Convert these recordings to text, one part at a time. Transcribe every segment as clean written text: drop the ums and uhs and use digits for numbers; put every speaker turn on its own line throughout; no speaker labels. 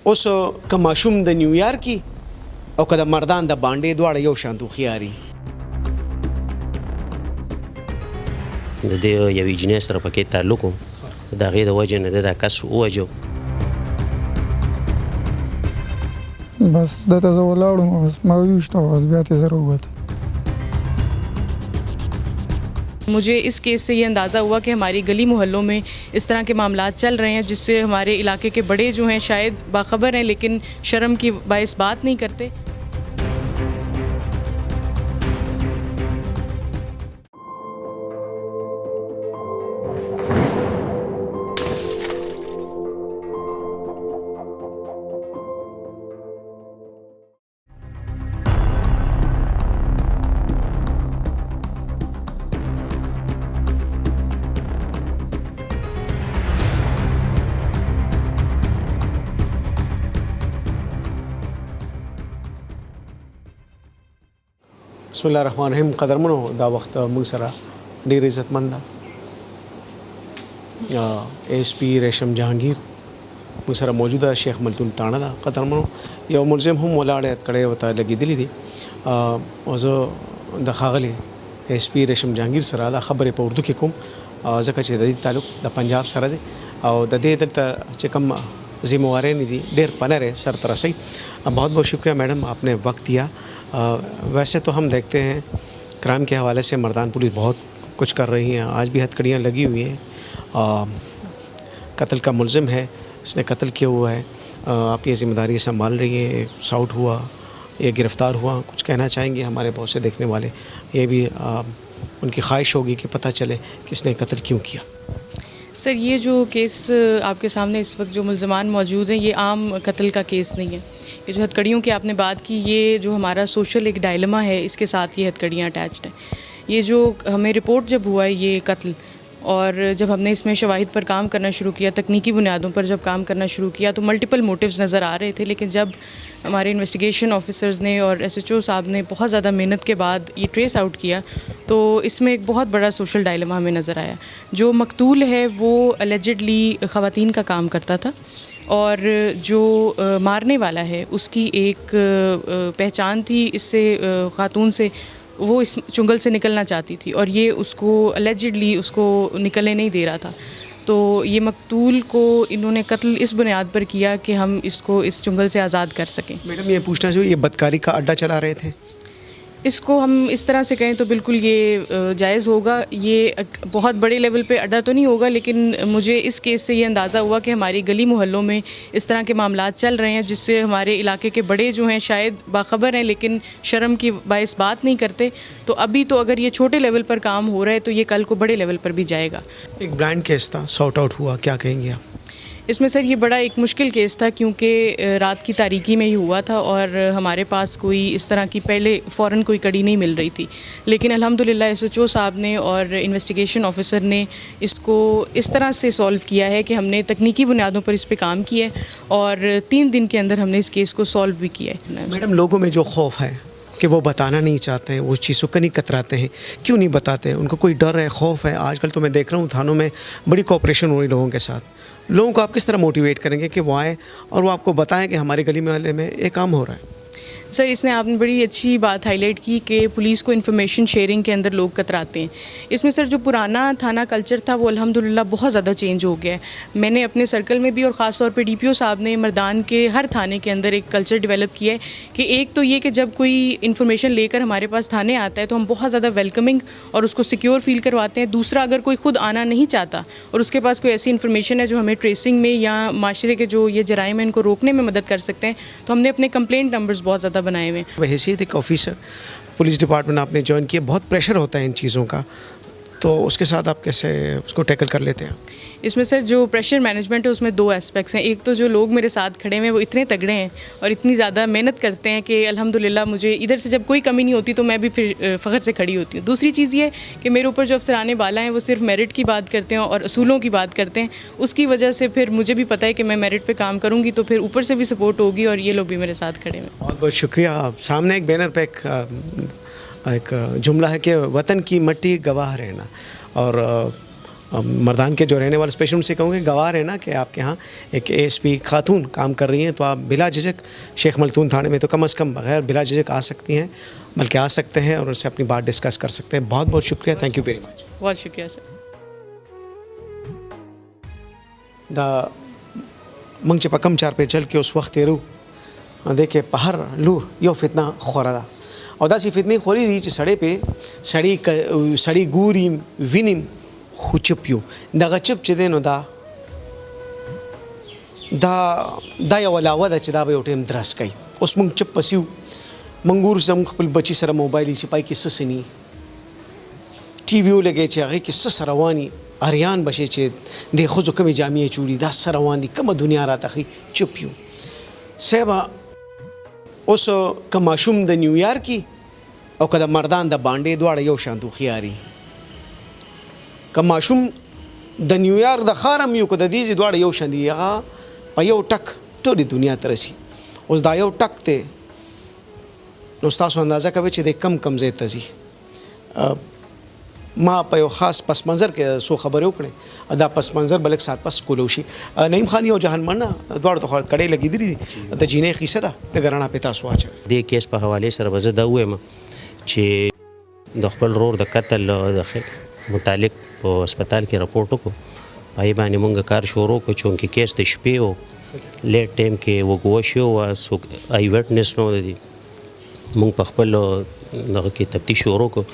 اوس که ماشوم د نیویارک کی او که د مردان د باندې دواړه یو شان توخیاري
د دې یوې جنۍ سره پکې تعلق و د هغې د وجې نه د دا کس ووجو
بس دته زه ولاړم بس ما وویشته بس بیا ترې زه راووتم.
मुझे इस केस से ये अंदाज़ा हुआ कि हमारी गली मोहल्लों में इस तरह के मामलात चल रहे हैं जिससे हमारे इलाके के बड़े जो हैं शायद बाखबर हैं लेकिन शर्म की बाइस बात नहीं करते.
بسم الله الرحمن الرحیم. قدرمنو دا وخت موږ سره ډیر عزتمند ایس پی ریشم جهانگیر موږ سره موجوده شیخ ملتون تاڼه ده. قدرمنو یو ملزم هم ولاړ کړی وته لګېدلی دي او زه د ښاغلي ایس پی ریشم جهانگیر سره دا خبرې په اردو کې کوم ځکه چې د دې تعلق د پنجاب سره دی او د دې دلته چې کوم ذمہوارین دي ډېر پنره سر ترسي. बहुत बहुत शुक्रिया मैडम, आपने वक्त दिया. वैसे तो हम देखते हैं क्राइम के हवाले से मर्दान पुलिस बहुत कुछ कर रही हैं, आज भी हथकड़ियाँ लगी हुई हैं. कत्ल का मुलजिम है, इसने कत्ल किया हुआ है, आप ये ज़िम्मेदारी संभाल रही हैं. शाउट हुआ, ये गिरफ़्तार हुआ, कुछ कहना चाहेंगे हमारे बहुत से देखने वाले? ये भी उनकी ख्वाहिश होगी कि पता चले किसने कत्ल क्यों किया.
सर ये जो केस आपके सामने इस वक्त जो मुल्ज़मान मौजूद हैं ये आम कत्ल का केस नहीं है. ये जो हथकड़ियों की आपने बात की ये जो हमारा सोशल एक डायलेमा है इसके साथ ये हथकड़ियाँ अटैच्ड हैं. ये जो हमें रिपोर्ट जब हुआ है ये कत्ल और जब हमने इसमें शवाहिद पर काम करना शुरू किया, तकनीकी बुनियादों पर जब काम करना शुरू किया तो मल्टीपल मोटिव्स नज़र आ रहे थे. लेकिन जब हमारे इन्वेस्टिगेशन ऑफिसर्स ने और SHO साहब ने बहुत ज़्यादा मेहनत के बाद ये ट्रेस आउट किया तो इसमें एक बहुत बड़ा सोशल डायलेमा हमें नज़र आया. जो मकतूल है वो अलेजिडली ख़वातीन का काम करता था और जो मारने वाला है उसकी एक पहचान थी इससे ख़ातून से, वो इस चुंगल से निकलना चाहती थी और ये उसको अलेजिडली उसको निकलने नहीं दे रहा था. तो ये मकतूल को इन्होंने कत्ल इस बुनियाद पर किया कि हम इसको इस चुंगल से आज़ाद कर सकें.
मैडम ये पूछना चाहिए, ये बदकारी का अड्डा चला रहे थे?
इसको हम इस तरह से कहें तो बिल्कुल ये जायज़ होगा. ये बहुत बड़े लेवल पे अड्डा तो नहीं होगा लेकिन मुझे इस केस से ये अंदाज़ा हुआ कि हमारी गली मोहल्लों में इस तरह के मामलात चल रहे हैं जिससे हमारे इलाके के बड़े जो हैं शायद बाखबर हैं लेकिन शर्म की बाइस बात नहीं करते. तो अभी तो अगर ये छोटे लेवल पर काम हो रहा है तो ये कल को बड़े लेवल पर भी जाएगा.
एक ब्रांड केस था, सॉर्ट आउट हुआ, क्या कहेंगे आप?
इसमें सर ये बड़ा एक मुश्किल केस था क्योंकि रात की तारीकी में ही हुआ था और हमारे पास कोई इस तरह की पहले फ़ौरन कोई कड़ी नहीं मिल रही थी. लेकिन अल्हम्दुलिल्लाह SHO साहब ने और इन्वेस्टिगेशन ऑफिसर ने इसको इस तरह से सॉल्व किया है कि हमने तकनीकी बुनियादों पर इस पे काम किया है और 3 दिन के अंदर हमने इस केस को सॉल्व भी किया है.
मैडम लोगों में जो खौफ है कि वो बताना नहीं चाहते हैं, वो चीज़ों का नहीं कतराते हैं, क्यों नहीं बताते हैं? उनको कोई डर है, खौफ है? आजकल तो मैं देख रहा हूँ थानों में बड़ी कोऑपरेशन हो रही लोगों के साथ. लोगों को आप किस तरह मोटिवेट करेंगे कि वो आए और वो आपको बताएं कि हमारी गली मोहल्ले में ये काम हो रहा है?
सर इसने आपने बड़ी अच्छी बात हाईलाइट की कि पुलिस को इन्फॉर्मेशन शेयरिंग के अंदर लोग कतराते हैं. इसमें सर जो पुराना थाना कल्चर था वो अल्हम्दुलिल्लाह बहुत ज़्यादा चेंज हो गया है. मैंने अपने सर्कल में भी और ख़ास तौर पे DPO साहब ने मर्दान के हर थाने के अंदर एक कल्चर डेवलप किया है कि एक तो ये कि जब कोई इन्फॉर्मेशन लेकर हमारे पास थाने आता है तो हम बहुत ज़्यादा वेलकमिंग और उसको सिक्योर फील करवाते हैं. दूसरा अगर कोई ख़ुद आना नहीं चाहता और उसके पास कोई ऐसी इन्फॉर्मेशन है जो हमें ट्रेसिंग में या माशरे के जो ये जराइम है इनको रोकने में मदद कर सकते हैं तो हमने अपने कंप्लेंट नंबर्स बहुत ज़्यादा बनाए हुए हैं.
हैसियत एक ऑफिसर पुलिस डिपार्टमेंट आपने ज्वाइन किया, बहुत प्रेशर होता है इन चीज़ों का, तो उसके साथ आप कैसे उसको टैकल कर लेते हैं?
इसमें सर जो प्रेशर मैनेजमेंट है उसमें 2 एस्पेक्ट्स हैं. एक तो जो लोग मेरे साथ खड़े हैं वो इतने तगड़े हैं और इतनी ज़्यादा मेहनत करते हैं कि अल्हम्दुलिल्लाह मुझे इधर से जब कोई कमी नहीं होती तो मैं भी फिर फ़ख्र से खड़ी होती हूँ. दूसरी चीज़ ये कि मेरे ऊपर जो अफसराने बाला हैं वो सिर्फ मेरिट की बात करते हैं और असूलों की बात करते हैं. उसकी वजह से फिर मुझे भी पता है कि मैं मेरिट पर काम करूँगी तो फिर ऊपर से भी सपोर्ट होगी और ये लोग भी मेरे साथ खड़े हैं.
बहुत बहुत शुक्रिया. सामने एक बैनर पर एक जुमला है कि वतन की मट्टी गवाह रहना, और मर्दान के जो रहने वाले स्पेशल उनसे कहूँगे गवाह है ना कि आपके यहाँ एक ASP खातून काम कर रही हैं, तो आप बिला झिझक शेख मलतून थाने में तो कम से कम बगैर बिला झिझक आ सकती हैं, बल्कि आ सकते हैं और उनसे अपनी बात डिस्कस कर सकते हैं। बहुत बहुत शुक्रिया, थैंक यू वेरी मच।
बहुत शुक्रिया सर।
द मंग चे पकम चार पे चल के उस वक्त तेरू देखे पहर लू यो फितना खोरा दा और दासी फितनी खोरी दी चे सड़े पे सड़ी गुरी विनिम खुचपियो दगा चुप चे देनो दा या वलावा दा चे दा बे उठेम द्रस कई उस मंग चुप पसियो मंगूर से मंग खपल बची सर मोबाइल ची पाई किस्सा सनी टीवी लगे चे आगे किस्सा सरवानी आर्यान बशे चे दे खुजो कमी जामिया चूड़ी दा सरवान दी कम दुनिया राता खी चुपियो सेवा उस कमाशुम द न्यूयॉर्क की और कदा मर्दान द बांडे द्वाड़ा यो शांतु खियारी कमाशुम द न्यूयॉर्क द खारम यो कदा दीजी द्वाड़ा यो शांति या पयो टक टोडी दुनिया तरसी उस दायो टक ते नुस्तासो अंदाज़ा कवे चे दे कम जे तजी माँ पयो ख़ास पस मंज़र के सो खबर उकड़े अदा पस मंज़र बल्कि साथ पस कोलोशी नईम खानी और जहान मरना द्वार तो खड़ कड़े लगी दी द जीने खीसा था नगराना पिता स्वाच
दे केस په حواله سره وزه دا وایم چې د خپل رور د قتل د متعلق په هسپتال کې راپورټ وکړو پای باندې مونږ کار شروع کړو چې کیس د شپې و لیټ ټایم کې وګو شو او ای وټنس نو دی مونږ په خپل دغه کې تفتیش شروع کړو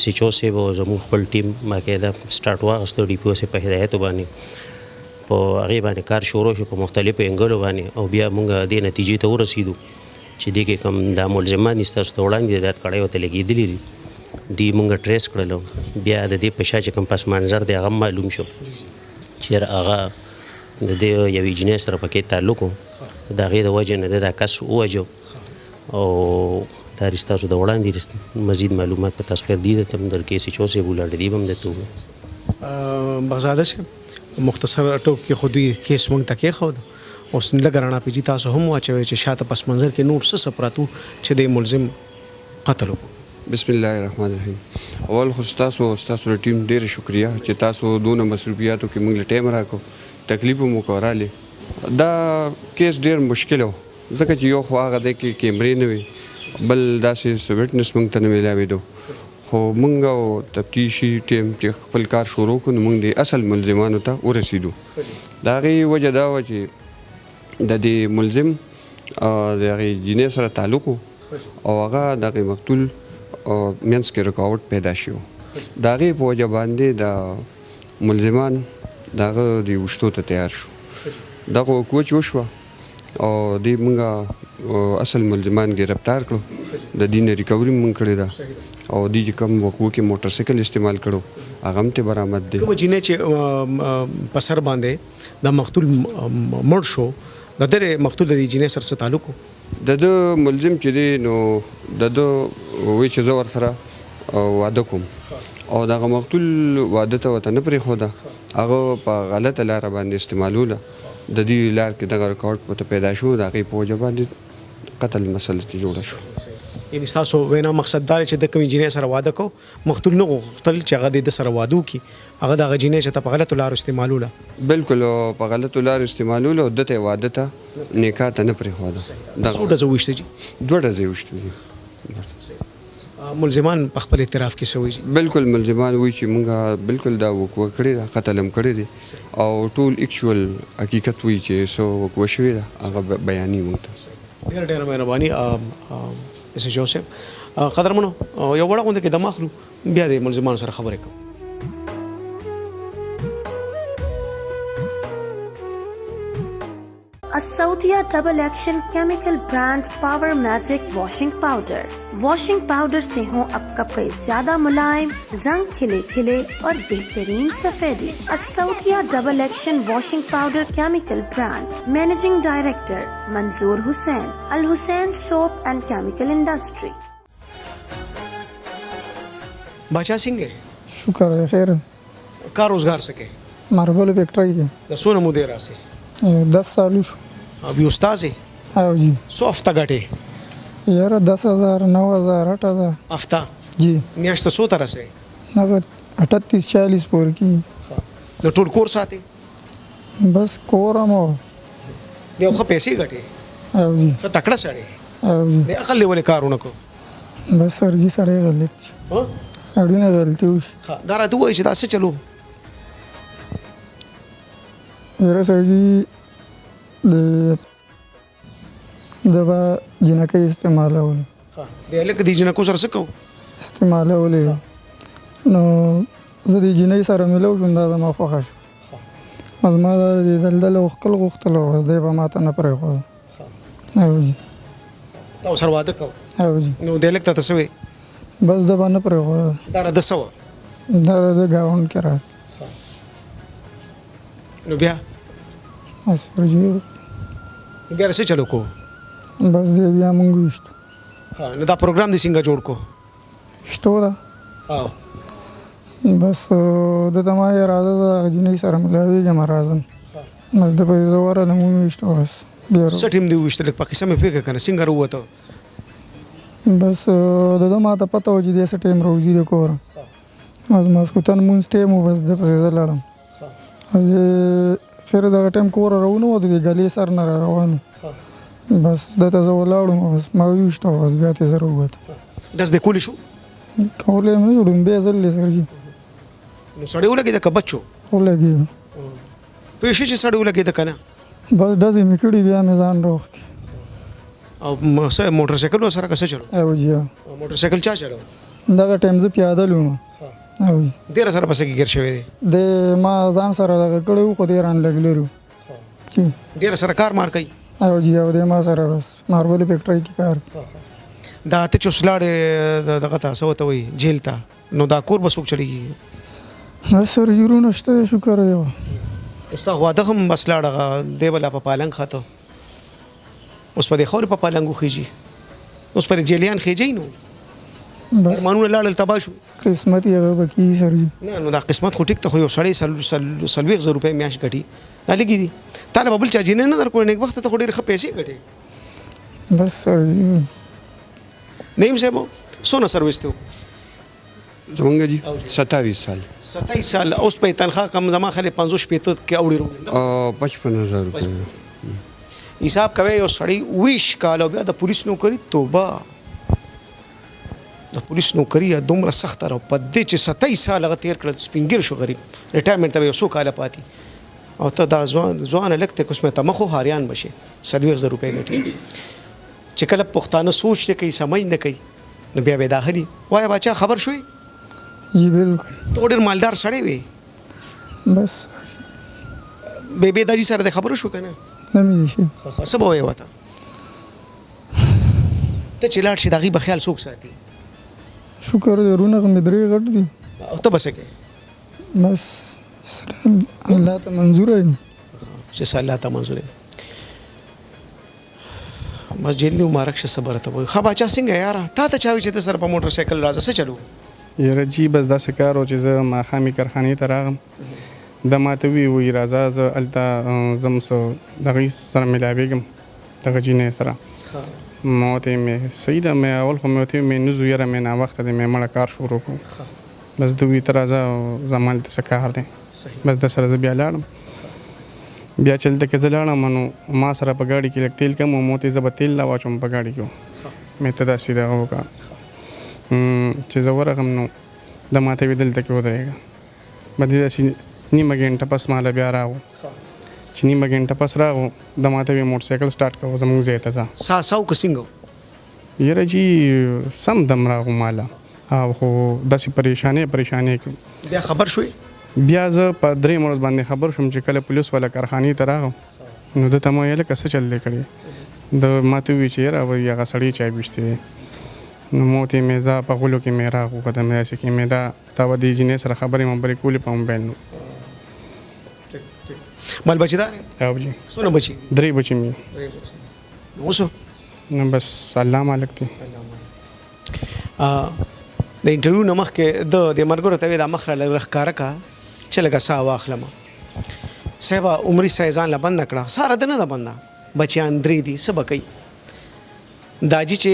سی چو سے وہ زموږ خپل ټیم باقاعده سٹارټ واغستو ډي پی او سه په هدایت باندې په هغه باندې کار شروع شو په مختلفو انګلو باندې او بیا مونږ د نتیجې ته ورسېدو چې دې کې کم د ملزمان ستاسو ته وړاندې د کړای وته لګېدلې دي مونږ ټریس کړلو بیا د دې په شا چې کوم پس منظر دی هغه معلوم شو چې هغه د دې یوې جنۍ سره پکې تعلق و د هغې د وجې نه د کس ووجو او دا ستاسو د وړاندې مزید معلومات په تاسو خیر دي ته در کې سی چو سے بولاړ دی بم دته
بغزاده سے مختصر ټوک کې خودي کیس مونږ تکې خو اوس لګرانا پی جی تاسو هم واچوي چې شاته پس منظر کې نور څه سپراتو چې د ملزم قتل وکړو.
بسم الله الرحمن الرحیم. اول خو تاسو ټیم ډیر شکریا چې تاسو دونه مصروفیاتو کې موږ ټایم راکو تکلیف مو کوراله. دا کیس ډیر مشکل و ځکه چې یو خو هغه د کیمرې نه وي بل داسې ویټنس موږ ته نه ملاوېدو خو موږ او تفتیشي ټیم چې خپل کار شروع کړو موږ د اصل ملزمانو ته ورسېدو. د هغې وجه دا وه چې د دې ملزم د هغې جینۍ سره تعلق و او هغه د هغې مقتول منځ کې رکاوټ پیدا شي و د هغې په وجه باندې د ملزمان د هغه د وشتو ته تیار شو. دغه کوچ وشوه او دې موږ اصل ملزمان گرفتار کړو د دې نه ریکوري موږ کړې ده او دې چې کوم وقوع کې موټر سایکل استعمال کړو هغه هم ته برآمد دی.
کوم جینۍ چې په سر باندې د مقتول مړ شو د دې مقتول د جینۍ سره څه تعلق و؟
د ملزم چې دی نو د وی چې زه ورسره واده کوم او دغه مقتول واده ته ورته نه پرېښوده هغه په غلطه لاره باندې استعمالوله د دې لار کې دغه ریکارډ پته پیدا شو د هغې په وجه باندې قتل مسله ته جوړه شو.
یعنې ستاسو وینا مقصد دا دی چې د کومې جینۍ سره واده کو مقتول نه غوښتل چې هغه د سره واده وکړي هغه د هغه جینۍ چې ته په غلطو لارو استعمالوله
بالکل په غلطو لارو استعمالوله او دته واده ته نکاح ته نه پرېښوده.
څو ډزه وویشته جي؟
2 ډزې وویشتې دي.
ملزمان په خپل اعتراف کې څه وایي؟
بالکل ملزمان وایي چې موږ بالکل دا وقوع کړې ده قتل هم کړی دی او ټول اکچوال حقیقت وایي چې څه وقوع شوې ده هغه بیاني موږ ته.
ډېره مهرباني اس جوزف قدرمنو یو وړه غونډه کې دمه اخلو بیا د ملزمانو سره خبرې کوو.
Asaudia Double Action Chemical Brand Power Magic Washing Powder. Washing powder से हो अब कपड़े ज्यादा मुलायम, रंग खिले खिले और बेहतरीन सफेदी. असौदिया double action washing powder chemical brand. Managing director Manzoor Hussain, Al Hussain soap and chemical industry.
Badshah Singh है
शुक्र है खैर
का रोजगार सके
मार्बल फैक्ट्री के
सोना मुदेरा से
10 साल
अभी उस्ताद है
आओ जी.
सो हफ्ता घटे
यार 10,000 9,000 8,000
हफ्ता
जी
मियाश्त सो तरह से
नगद 38 40 पोर की
نو ټول کور ساتي
بس کور هم او
دی خو پیسې ګټي
جی
ښه تکړه سړی
او جی
دی عقل دی ولې کارونه کو
بس سر جی سړی غلط شي.
ها
سړی نه غلطي وشي
ښه دا راته وایي چې دا څه چلو
یاره سر جی د به جنکۍ استعمالول
ها دی لکه دی جنکو سره څه کوو
استعمالولې نو زه د جنۍ سره ملو شوم دا زما خوښه شو زما دا د دلدل وښکل غوښتل او دی به ماته نه پرېښود او جی
تا ورسره واده کوو
او جی
نو دی لک ته څه وایي
بس د به نه پرېښود
دا راته څه وه
دا د ګاونډ کې راغی
نو بیا
بس سر جی
بیا څه چلو کو
بس دی بیا مونږ ویشتو
ها نو دا پروګرام دې څنګه جوړ کو
شتو ده
او
بس د ته ما یې راځه د هغه جنۍ سره ملاوېږم راځم بس د په زه ورغلم ومې بس بیا
څه ټیم دی وویشتل په قصه مې پوهېږه که نه څنګه راووته
بس د ده ما ته پته وه چې دی څه ټایم راوځي د کوره بس ماسخوتن مونځ ټایم و بس ده پسې زه لاړم خیر دغه ټایم کوره راونه وه د دې ګلې سر نه را روان بس ده ته زه ولاړم بس ما وویشته بس بیا ترې زه راووته
ډز دې کولی شو
کولی یې نه ډومبې ځل دی سر جي
نو سړی ولګېده که بچو
ولګېږم
پوه شي چې سړی ولګېده که نه
بس ډزې مې کړي بیا مې ځان راوښکي
او څه موټر سایکل ورسره که څه چلو
او جي
موټر سایکل چا چلو
دغه ټایم زه پیاده لوم او جي
ډېره سره پسې کې ګیر شوی دی
د ما ځان سره دغه کړی وو خو دی ران لږ لري چې
ډېره سره کار مار کوي
او جي او د ما سره بس ماربل فیکټرۍ کې کار
دا ته چې اوس لاړې دغه ته څه ورته وایي جیل ته نو دا کور به څوک چلېږي
بس سر جوړونه شته دی شکر دی
اوس دا واده هم بس لاړه دی به لا په پالنګ خاته اوس په دې خاورې په پالنګ وخیږي اوس پر جیلیان خېجئ نو
بس
ارمانونه لاړل تباه شو
قسمت یې هغه به کېږي سر جي
نه نو دا قسمت خو ټیک ته خو یو سړی 40,000 روپۍ میاشت ګټي دا لږې دي تا له به بل چا جینۍ نه درکړو نیکبخته ته خو ډېرې ښه پیسې ګټې
بس سر جي
نعیم صاحب څونه سروس ته
زمونږ جی 27 سال
27 سال اوس په تنخواه کم زما خلې 500 شپېته کې اوړي رو
55,000 روپۍ
حساب کوي یو سړی 20 کال او بیا د پولیس نوکری توبه د پولیس نوکری دومره سخته او په دې چې 27 سال هغه تیر کړل سپینګیر شو غریب ریټایرمنټ ته یو څو کاله پاتې او ته دا ځوان لکته کوم ته مخو هاریان بشي 40,000 روپۍ ګټي چې کله پښتانه سوچ نه کوي سمج نه کوي نو بیا به داخلي وای بچا خبر شوي
جی بالکل
ته ډېر مالدار سړی وي
بس
به داجي سره د خبرو شو کنه
نه مې شي
څه به وایي وته ته چې لاړ شي د هغې به خیال څوک ساتي
شکر دی رونه مې درې غټ دي
او ته به څه کوې
بس الله ته منظور یم
چې الله ته منظور یم بس جیل دی مبارک شه صبر ته وایي ښه باچا څنګه یاره تا ته چا وایي چې ته سره په موټر سایکل راځه څه چلو
یاره جي بس داسې کار و چې زه ماښامي کارخانې ته راغم ده ماته وایي راځه زه هلته ځم څه د هغوی سره ملاوېږم دغه جینۍ سره ما ورته مې صحیح ده مې اول خو مې ورته مې نه ځو یاره مې ناوخته دی مې مړه کار شروع کړو بس ده وایي ته راځه زما هلته څه کار دی بس در سره زه بیا لاړم بیا چې هلته کې زه لاړم نو ما سره په ګاډي کې لږ تیل کم و ما ورته زه به تیل لا واچوم په ګاډي کې مې ته داسې دغه وکړه چې زه ورغلم نو ده ماته ویې دلته کې ودرېږه به دې داسې نیمه ګنټه پس ماله بیا راغو چې نیمه ګنټه پس راغو د ماته ویې موټر سایکل سټارټ کوو زموږ ځای ته ځه
ساساو که څنګه
یاره جي سم دم راغو ماله او خو داسې پریشانې کړو
بیا خبر شوې
بیا زه په 3 ورځ باندې خبر شوم چې کله پولیس والا کارخانې ته راغم نو ده ته ما ویل که څه چل دی کړی د ماته ووایي چې یاره وایي هغه سړی چای ویشتی دی نو ما ورته مې زه په غولو کې مې راغوښته مې داسې کې مې دا تا به دې جینۍ سره خبرې مبرې کولې په موبایل نو
مال بچی دار
او جي
څونه بچي
3 بچي مې
اوسو
نو بس الله مالک دی
د انټرویو نه مخکې د مرګرو ته د مخ را لږ کا چې لږه ساه واخلم صاحب عمري سایزان لا بند کړه ساره د نه ده بنده بچیان 3 دي څه به کوي داجي چې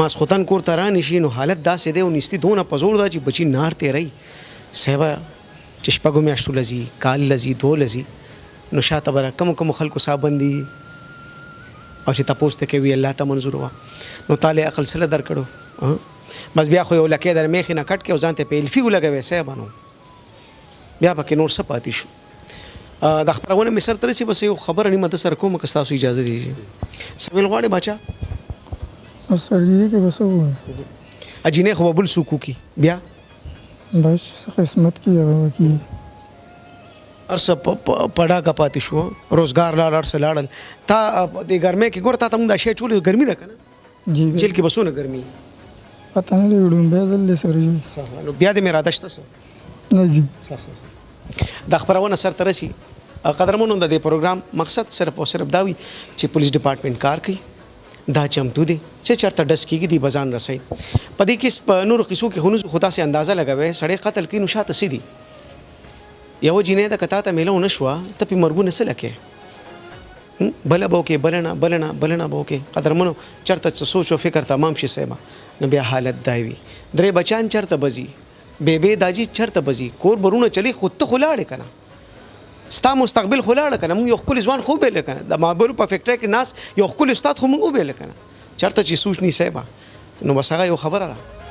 ماسخوتن کور ته رانشي نو حالت داسې دی او نیستي دونه په زور ده چې بچي نار تیری صاحب چې شپږو میاشتو لځي کال لځي 2 لځي نو شاته به کوم خلکو صابندي او چې تاسو ته کوي الله ته منظور وا نو تعالی عقل سره درکړو بس بیا خو یو لکه در میخ نه کټ کې او ځانته په الفي ولګوي سه بانو بیا پکې نور څه پاتې شو د خبرونه مصر تر سي بس یو خبر نه مت سره کوم که تاسو اجازه دي سویل غواړي بچا
سرجری کې بس وو
اجینه خو بل سوکو کی بیا
بس قسمت کې هغه کی
ارسه پړه کا پاتې شو روزګار لاړ ارسه لاړل تا د ګرمه کې ګور تا ته موږ د شی چولې ګرمي ده کنه
جی
جیل کې بسونه ګرمي
پته نه وړم به ځل سرجری
نو بیا د میرا دشته سو
نه جی
د خبرونه سر ترسي قدرمنو د دې پروګرام مقصد صرف او صرف داوي چې پولیس ډپارټمنټ کار کوي دا چمتو دي چې چرته ډس کیږي دی بزان رسي پدې کې نور قصو کې هنوز خدا سي اندازه لګوي سړی قتل کینو شاته سي دي یو جینې د کتا ته ملو نشوا ته په مرګو نسل کې بل بو کې بلنا بو کې قدرمنو چرته سوچ او فکر تمام شي سیما نو بیا حالت دایوي درې بچان چرته بزي بے داجی چرته بزي کور برونه چلی خود ته خلاړ کنه ستا مستقبل خلاړ کنه مونږ یو خپل ځوان خو به لکنه د مابلو په فیکټری کې ناس یو خپل استاد خو مونږ به لکنه چرته چې سوچ نی سیبا نو بس هغه یو خبره ده